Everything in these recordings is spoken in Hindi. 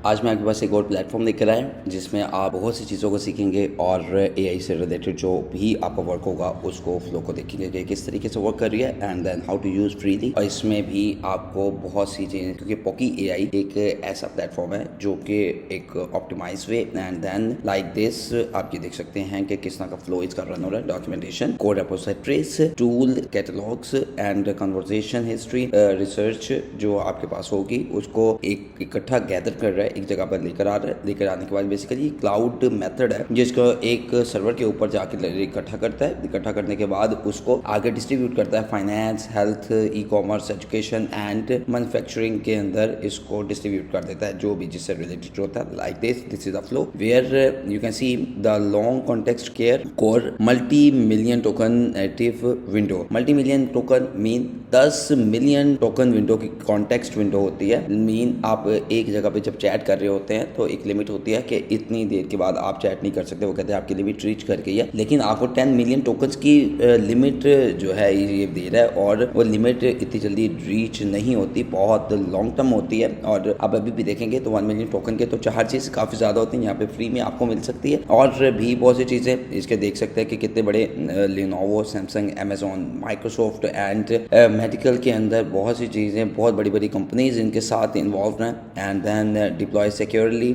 आज मैं आपके पास एक और प्लेटफॉर्म लेकर आया हूं जिसमें आप बहुत सी चीज़ों को सीखेंगे और एआई से रिलेटेड जो भी आपका वर्क होगा उसको फ्लो को देखेंगे कि किस तरीके से वर्क कर रही है and then how to use freely. और इसमें भी आपको बहुत सी चीज़ें, क्योंकि पोकी एआई एक ऐसा प्लेटफॉर्म है जो कि एक optimize way and then like this आप ये देख सकते हैं कि किस तरह का फ्लो इसका रन हो रहा है। Documentation, code repositories, tool, catalogues and conversation history, research जो आपके पास होगी उसको एक इकट्ठा गैदर कर रहा है, एक जगह पर लेकर आ रहा है। लेकर आने के बाद बेसिकली क्लाउड मेथड है जिसको एक सर्वर के ऊपर जाकर इकट्ठा करता है। इकट्ठा करने के बाद उसको आगे डिस्ट्रीब्यूट करता है finance, health, e commerce, education and manufacturing के अंदर इसको डिस्ट्रीब्यूट कर देता है जो भी जिससे रिलेटेड होता है। Like this is the flow where you can see the long context care core multi million token native window. Multi million token mean 10 million token window की कॉन्टेक्स्ट विंडो होती है। मीन आप एक जगह पे जब चैट कर रहे होते हैं तो एक लिमिट होती है कि इतनी देर के बाद आप चैट नहीं कर सकते। वो कहते हैं आपकी लिमिट रीच कर गई है, लेकिन आपको 10 मिलियन टोकन्स की लिमिट जो है ये दे रहा है और वो लिमिट इतनी जल्दी रीच नहीं होती, बहुत लॉन्ग टर्म होती है। और आप अभी भी देखेंगे तो 1 मिलियन टोकन के तो चार्जेस काफ़ी ज़्यादा होते हैं, यहाँ पे फ्री में आपको मिल सकती है। और भी बहुत सी चीज़ें इसके देख सकते हैं कि कितने बड़े Lenovo, Samsung, Amazon, Microsoft and medical के अंदर बहुत सी चीज़ें, बहुत बड़ी बड़ी कंपनीज इनके साथ इन्वॉल्व हैं। And then deploy securely,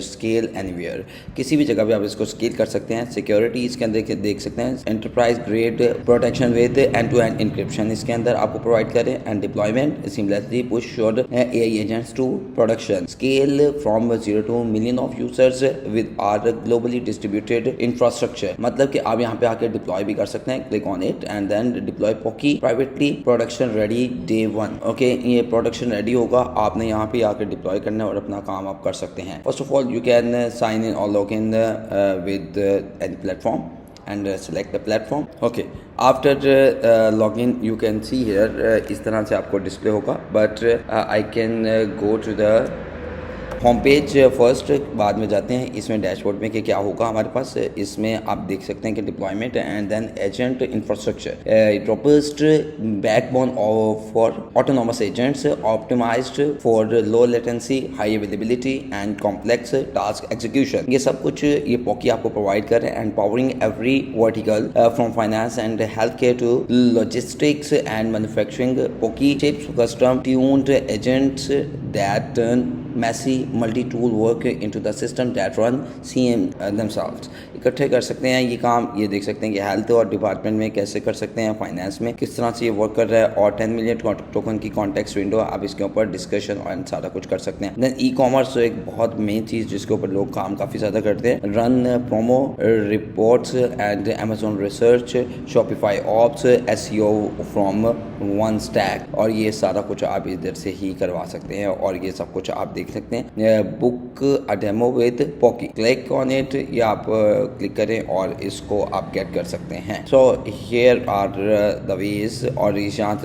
scale anywhere, किसी भी जगह पे आप इसको स्केल कर सकते हैं। सिक्योरिटी इसके अंदर देख सकते हैं, enterprise grade protection with end to end encryption इसके अंदर आपको प्रोवाइड करें। And deployment seamlessly push your AI agents to production. Scale from 0 to million of users with our globally distributed infrastructure। मतलब कि आप यहाँ पे आके डिप्लॉय भी कर सकते हैं। Click on it and then deploy Poki privately production ready day 1। Okay, ये प्रोडक्शन रेडी होगा, आपने यहाँ पे आके डिप्लॉय करना है और अपना काम आप कर सकते हैं। First of all you can sign in और log in with any platform and select the platform. Okay, after login you can see here इस तरह से आपको डिस्प्ले होगा, but I can go to the home page first, बाद में जाते हैं इसमें डैशबोर्ड में कि क्या होगा हमारे पास। इसमें आप देख सकते हैं कि deployment and then agent infrastructure, robust backbone for autonomous agents, optimized for low latency, high availability and complex task execution. ये सब कुछ ये पोकी आपको प्रोवाइड कर रहे हैं। And powering every vertical from finance and health care to logistics and manufacturing. Poki ships custom tuned agents that turn messy multi-tool work into the system that run CM themselves। इकट्ठे कर सकते हैं ये काम, ये देख सकते हैं कि हेल्थ और डिपार्टमेंट में कैसे कर सकते हैं, फाइनेंस में किस तरह से ये वर्क कर रहा है। और 10 मिलियन टोकन की कॉन्टेक्स्ट विंडो, आप इसके ऊपर डिस्कशन और सारा कुछ कर सकते हैं। देन ई कॉमर्स एक बहुत मेन चीज़ जिसके ऊपर लोग काम काफ़ी ज़्यादा करते हैं। Run promo reports and Amazon research, Shopify ops, SEO from one stack. और ये सारा कुछ आप इधर से ही करवा सकते हैं और ये सब कुछ आप देख सकते हैं। Book a demo with poke, click on it, या आप क्लिक करें और इसको आप गेट कर सकते हैं। So here are the ways, और यहाँ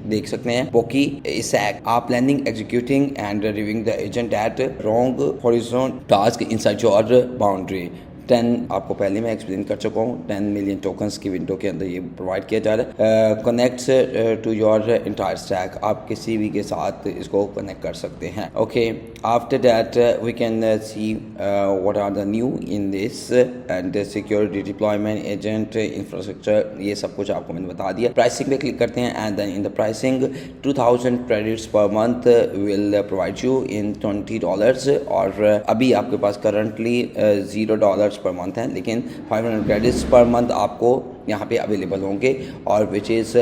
देख सकते हैं पोकी सैक आप planning, executing and reviewing the agent at wrong horizontal task inside your boundary. 10 आपको पहले मैं एक्सप्लेन कर चुका हूँ, 10 मिलियन टोकन्स की विंडो के अंदर ये प्रोवाइड किया जा रहा है। Connects to your entire stack, आप किसी भी के साथ इसको कनेक्ट कर सकते हैं। Okay, after that we can see what are the new in this and security, deployment, agent, infrastructure, ये सब कुछ आपको मैंने बता दिया। प्राइसिंग पे क्लिक करते हैं and then in the pricing 2000 credits per month will provide you in $20। और अभी आपके पास करंटली $0 पर मंथ है, लेकिन 500 क्रेडिट्स पर मंथ आपको यहाँ पे अवेलेबल होंगे और which is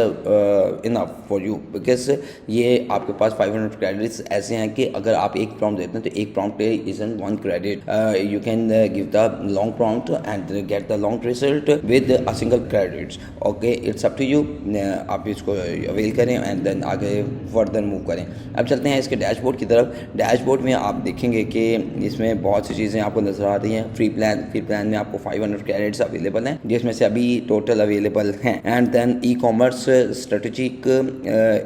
enough for you, because ये आपके पास 500 क्रेडिट्स ऐसे हैं कि अगर आप एक प्रॉम्प्ट देते हैं तो एक prompt is in 1 credit. You can give the long prompt and get the long result with a single credits. Okay, it's up to you, आप इसको अवेल करें एंड देन आगे फर्दर मूव करें। अब चलते हैं इसके डैशबोर्ड की तरफ। डैशबोर्ड में आप देखेंगे कि इसमें बहुत सी चीज़ें आपको नजर आ रही हैं। फ्री प्लान में आपको 500 क्रेडिट्स अवेलेबल हैं, जिसमें से अभी टोटल मॉडल अवेलेबल हैं। And then e commerce strategic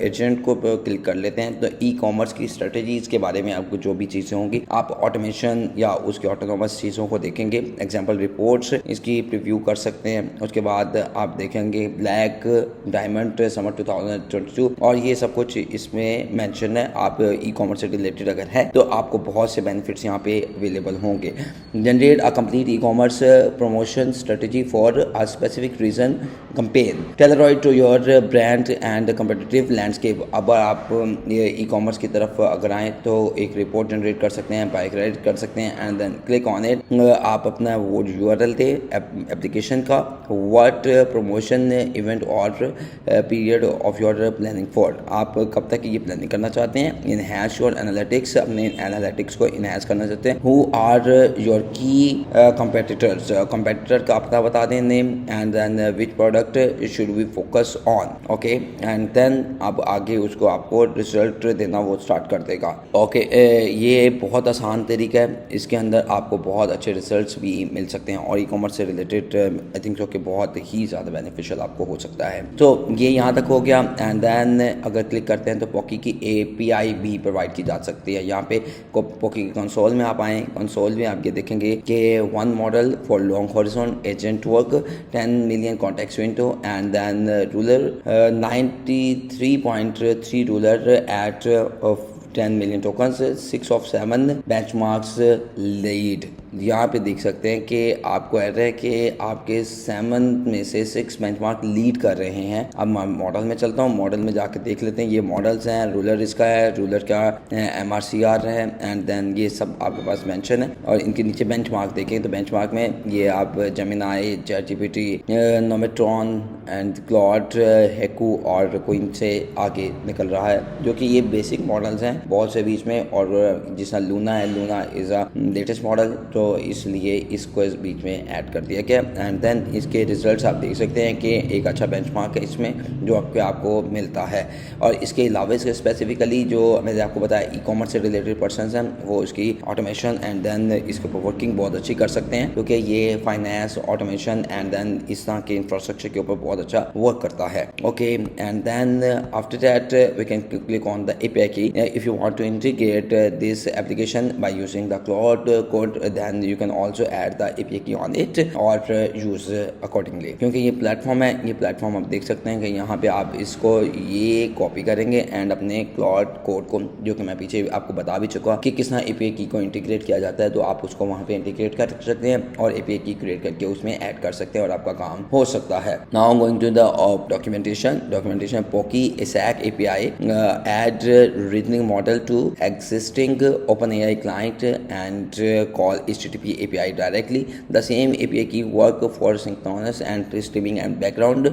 agent को क्लिक कर लेते हैं। तो ई कॉमर्स की स्ट्रेटेजीज के बारे में आपको जो भी चीज़ें होंगी आप ऑटोमेशन या उसके ऑटोनोमस चीज़ों को देखेंगे। एग्जाम्पल रिपोर्ट्स इसकी प्रीव्यू कर सकते हैं। उसके बाद आप देखेंगे ब्लैक डायमंड समर 2022 और ये सब कुछ इसमें मेंशन है। आप ई कॉमर्स से रिलेटेड अगर है तो आपको बहुत से बेनिफिट्स यहाँ पे अवेलेबल होंगे। Generate a complete e commerce promotion strategy for a specific region campaign tailored to your brand and competitive landscape. अब आप ये ई कॉमर्स की तरफ अगर आएँ तो एक रिपोर्ट जनरेट कर सकते हैं, बाइक राइड कर सकते हैं and then click on it. आप अपना वो यूआरएल दे एप्लीकेशन का, व्हाट प्रमोशन इवेंट और period of your planning for, आप कब तक ये प्लानिंग करना चाहते हैं। इनहैंस योर एनालिटिक्स, अपने एनालिटिक्स को इनहैंस करना चाहते हैं। Who are your key competitors, competitor का पता बता दें name and then which product should we focus on. Okay and then अब आगे उसको आपको रिजल्ट देना वो स्टार्ट कर देगा। ओके ये बहुत आसान तरीका है, इसके अंदर आपको बहुत अच्छे रिजल्ट्स भी मिल सकते हैं और ई कॉमर्स से रिलेटेड आई थिंक सो कि बहुत ही ज़्यादा बेनिफिशियल आपको हो सकता है। तो ये यहाँ तक हो गया एंड देन अगर क्लिक करते हैं तो पॉकी की API भी प्रोवाइड की जा सकती है। यहाँ पे पॉकी के कंसोल में आप आएँ, कंसोल में आप ये देखेंगे कि 1 model for long horizon agent work 10 million context window and then ruler 93.3 ruler at 10 million tokens, 6 of 7 benchmarks lead. यहाँ पे देख सकते हैं कि आपको कह रहा है कि आपके 7 में से 6 बेंचमार्क लीड कर रहे हैं। अब मैं मॉडल में चलता हूँ, मॉडल में जाके देख लेते हैं। ये मॉडल्स हैं, रूलर इसका है, रूलर का MRCR है एंड देन ये सब आपके पास मेंशन है। और इनके नीचे बेंचमार्क देखें तो बेंचमार्क में ये आप जेमिनाई, ChatGPT, नोमेट्रॉन एंड क्लॉड, हेकू और कोइन से आगे निकल रहा है, जो कि ये बेसिक मॉडल्स हैं बहुत से बीच में। और जिस तरह लूना है, Luna is a latest model, तो इसलिए इसको इस बीच में ऐड कर दिया गया। एंड देन इसके रिजल्ट्स आप देख सकते हैं कि एक अच्छा बेंचमार्क है इसमें जो आपको मिलता है। और इसके अलावा इसके स्पेसिफिकली जो मैंने आपको बताया ई कॉमर्स से रिलेटेड पर्सन हैं वो इसकी ऑटोमेशन एंड देन इसके ऊपर वर्किंग बहुत अच्छी कर सकते हैं, क्योंकि ये फाइनेंस, ऑटोमेशन एंड देन इस तरह के इंफ्रास्ट्रक्चर के ऊपर बहुत अच्छा वर्क करता है। Okay and then after that we can click on the API key. If you want to integrate this application by using the cloud code then you can also add the API key on it और use accordingly। क्योंकि ये प्लेटफॉर्म है, ये प्लेटफॉर्म आप देख सकते हैं कि यहाँ पे आप इसको ये कॉपी करेंगे एंड अपने क्लाउड कोड को, जो कि मैं पीछे आपको बता भी चुका कि किस तरह API की को इंटीग्रेट किया जाता है, तो आप उसको वहाँ पे इंटीग्रेट कर सकते हैं और API की क्रिएट करके उसमें ऐड कर सकते हैं और आपका काम हो सकता है। Now going to the documentation पॉकी SAC API add reasoning model to existing OpenAI client and call HTTP API directly. The same API key work for synchronous and streaming and background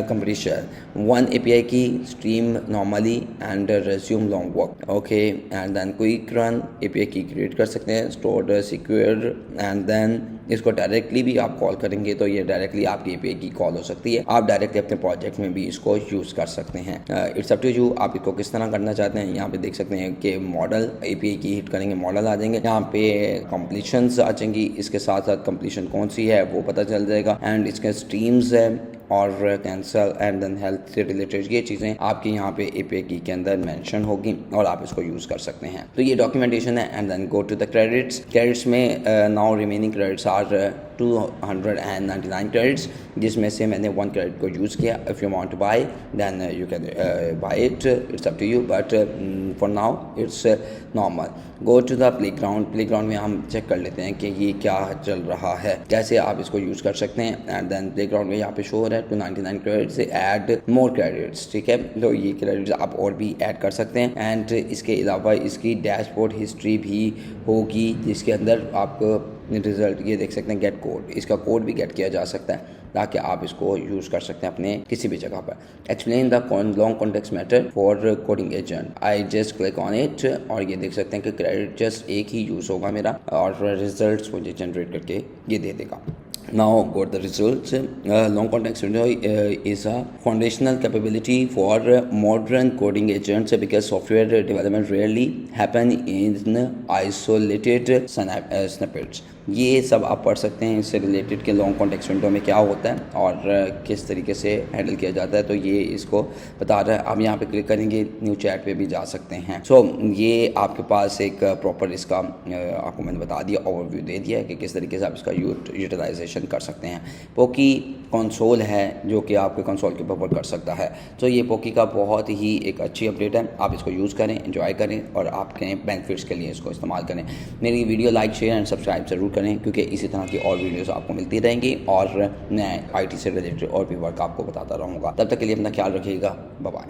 compression. One API key stream normally and resume long work. Okay, and then quick run API key create कर सकते हैं, stored secure and then इसको डायरेक्टली भी आप कॉल करेंगे तो ये डायरेक्टली आपकी API की कॉल हो सकती है। आप डायरेक्टली अपने प्रोजेक्ट में भी इसको यूज़ कर सकते हैं। इट्स अप टू यू, आप इसको किस तरह करना चाहते हैं। यहाँ पे देख सकते हैं कि मॉडल API की हिट करेंगे, मॉडल आ जाएंगे। यहाँ पे कंप्लीशंस आ जाएंगी, इसके साथ साथ कंप्लीशन कौन सी है वो पता चल जाएगा एंड इसके स्ट्रीम्स है और कैंसल एंड देन हेल्थ से रिलेटेड ये चीज़ें आपकी यहाँ पे API की के अंदर मेंशन होगी और आप इसको यूज़ कर सकते हैं। तो ये डॉक्यूमेंटेशन है and then go to the credits में now remaining credits are 299 credits, जिसमें से मैंने 1 क्रेडिट को यूज़ किया। If you want to buy then you can buy it, it's up to you, but for now it's normal. Go to the playground में हम चेक कर लेते हैं कि ये क्या चल रहा है, कैसे आप इसको यूज़ कर सकते हैं। एंड देन प्लेग्राउंड में यहाँ पे शो हो रहा है 299 क्रेडिट से ऐड मोर क्रेडिट्स, ठीक है। तो ये क्रेडिट्स आप और भी ऐड कर सकते हैं एंड इसके अलावा इसकी डैशबोर्ड हिस्ट्री भी होगी, जिसके अंदर आपको रिजल्ट ये देख सकते हैं, गेट कोड, इसका कोड भी गेट किया जा सकता है ताकि आप इसको यूज़ कर सकते हैं अपने किसी भी जगह पर। Explain the long context matter for coding agent, I just click on it और ये देख सकते हैं कि क्रेडिट जस्ट एक ही यूज़ होगा मेरा और रिजल्ट्स मुझे जनरेट करके ये दे देगा। Now got the results. Long context window is a foundational capability for modern coding agents because software development rarely happen in isolated snippets. ये सब आप पढ़ सकते हैं। इससे रिलेटेड के लॉन्ग कॉन्टेक्स्ट विंडो में क्या होता है और किस तरीके से हैंडल किया जाता है, तो ये इसको बता रहा है। आप यहाँ पे क्लिक करेंगे, न्यू चैट पे भी जा सकते हैं। सो ये आपके पास एक प्रॉपर इसका आपको मैंने बता दिया, ओवरव्यू दे दिया है कि किस तरीके से आप इसका यूटिलाइजेशन कर सकते हैं। पोकी कंसोल है जो कि आपके कंसोल के ऊपर वर्क कर सकता है। तो ये पोकी का बहुत ही एक अच्छी अपडेट है। आप इसको यूज़ करें, एंजॉय करें और आपके बेनिफिट्स के लिए इसको इस्तेमाल करें। मेरी video like, share and subscribe ज़रूर करें, क्योंकि इसी तरह की और वीडियोस आपको मिलती रहेंगी और मैं IT से रिलेटेड और भी वर्क आपको बताता रहूँगा। तब तक के लिए अपना ख्याल रखिएगा। Bye bye.